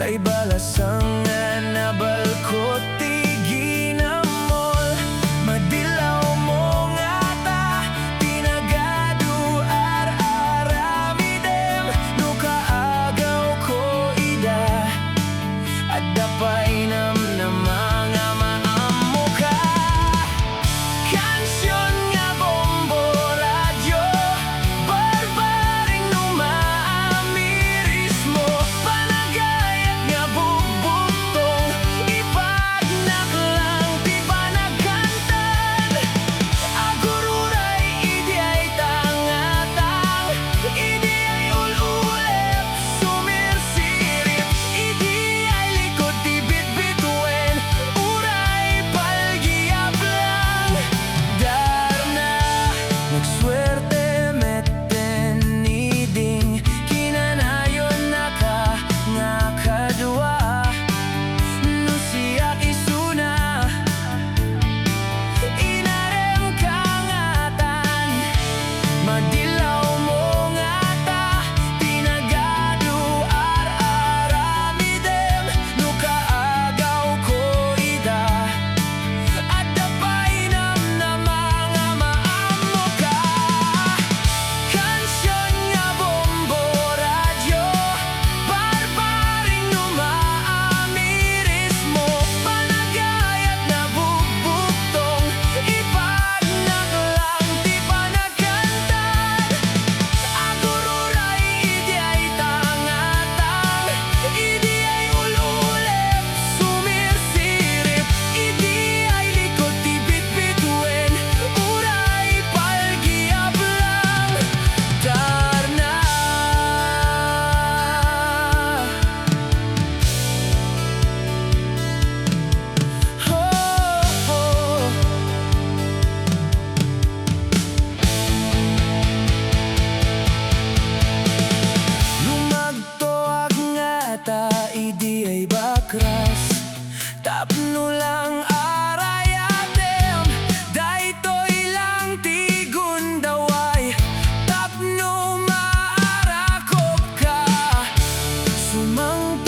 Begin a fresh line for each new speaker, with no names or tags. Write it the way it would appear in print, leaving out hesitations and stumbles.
tay balasangan na balkot ti ginamol. Madilaw mo nga ta, tinagadu ar-aramidem, no kaagaw ko ida, at dapay mga maamo ka. Kansyon nga bombo radyo, barbaring numaamiris mo, panagayat nga bubutong, ipagnaklang di panagkantan. Agururay idi ay tangatang, idi ay ululep, sumirsirip, idi ay likod di bitbituen, uray palgiap lang. Darna nagswerte meten niding, kinanayon naka nga kadwa, no siya isuna, inarem kangatan. Madilaw mo nga ta, tinagadu ar-aramidem, no kaagaw ko ida, at dapay mga maamo ka. Kansyon nga bombo radyo, barbaring numaamiris mo, panagayat na bubutong, ipagnaklang di panagkantan. Agururay idi ay tangatang, idi ay ululep, sumirsirip, idi ay likod di bitbituen, uray palgiap lang. Darna lumagtoag nga ta, idi ay bakras, tapno lang arayatem, daytoy lang tigundaway, tapno maarakop ka, sumang